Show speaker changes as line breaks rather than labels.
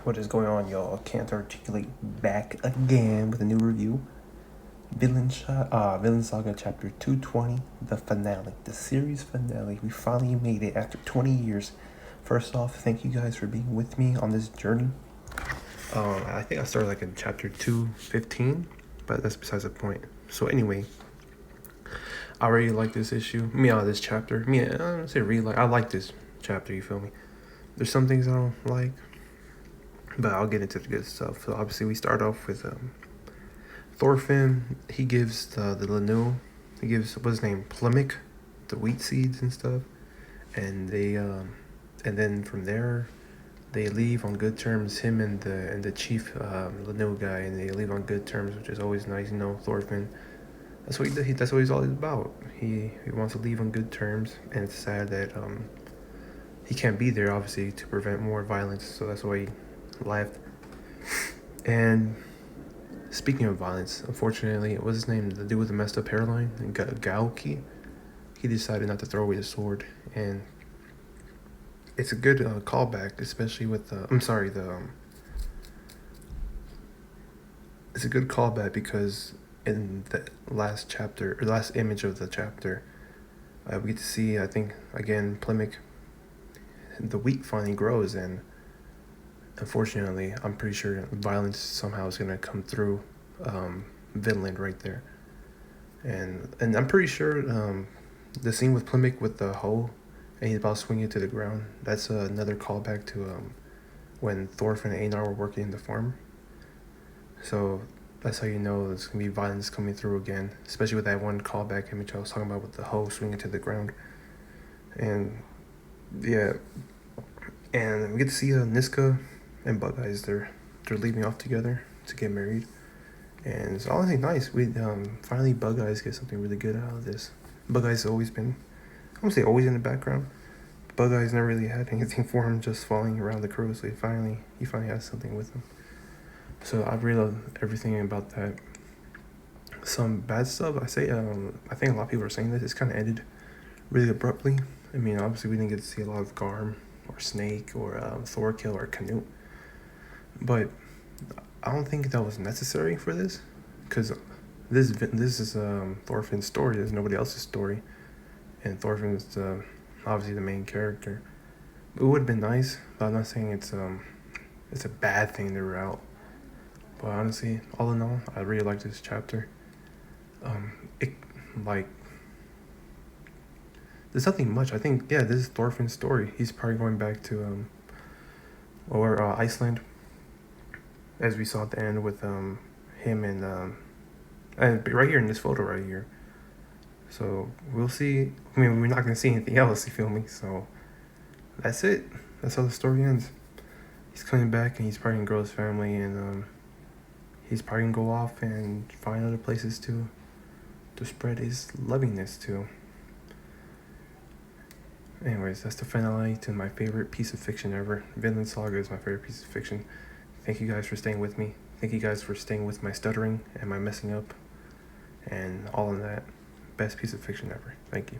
What is going on, y'all? Can't Articulate back again with a new review. Vinland Saga Chapter 220, the finale, the series finale. We finally made it after 20 years. First off, thank you guys for being with me on this journey. I think I started like in chapter 215, but that's besides the point. So anyway, I already like this issue. This chapter. I don't say really like. I like this chapter. You feel me? There's some things I don't like, but I'll get into the good stuff. So obviously we start off with Thorfinn. He gives the Lanu, he gives, what's his name, Plemic, the wheat seeds and stuff, and they and then from there they leave on good terms. Him and the chief Lanu guy, and they leave on good terms, which is always nice. You know, Thorfinn. That's what that's what he's all about. He wants to leave on good terms, and it's sad that he can't be there, obviously, to prevent more violence. So that's why he left. And speaking of violence, unfortunately, what's his name? The dude with the messed up hairline, Gauki. He decided not to throw away the sword, and it's a good callback, especially with it's a good callback because in the last chapter, or last image of the chapter, we get to see, I think, again, Plemic. The wheat finally grows, and unfortunately, I'm pretty sure violence somehow is gonna come through Vinland right there, and I'm pretty sure the scene with Plemic with the hoe, and he's about to swing it to the ground. That's another callback to when Thorfinn and Einar were working in the farm. So that's how you know there's gonna be violence coming through again, especially with that one callback image I was talking about with the hoe swinging to the ground. And yeah, and we get to see Niska and Bug Eyes. They're leaving off together to get married, and it's honestly nice. We finally Bug Eyes get something really good out of this. Bug Eyes has always been, I won't say always in the background. Bug Eyes never really had anything for him, just following around the crew. So he finally has something with him. So I really love everything about that. Some bad stuff, I think a lot of people are saying this. It's kind of ended really abruptly. I mean, obviously we didn't get to see a lot of Garm or Snake or Thorkill or Canute, but I don't think that was necessary for this, because this is Thorfinn's story. There's nobody else's story, and Thorfinn is obviously the main character. It would have been nice, but I'm not saying it's a bad thing they were out. But honestly, all in all, I really like this chapter. There's nothing much. I think, yeah, this is Thorfinn's story. He's probably going back to Iceland, as we saw at the end with him and right here in this photo right here. So we'll see. I mean, we're not gonna see anything else. You feel me? So that's it. That's how the story ends. He's coming back, and he's probably gonna grow his family, and he's probably gonna go off and find other places to spread his lovingness to. Anyways, that's the finale to my favorite piece of fiction ever. Vinland Saga is my favorite piece of fiction. Thank you guys for staying with me. Thank you guys for staying with my stuttering and my messing up and all of that. Best piece of fiction ever. Thank you.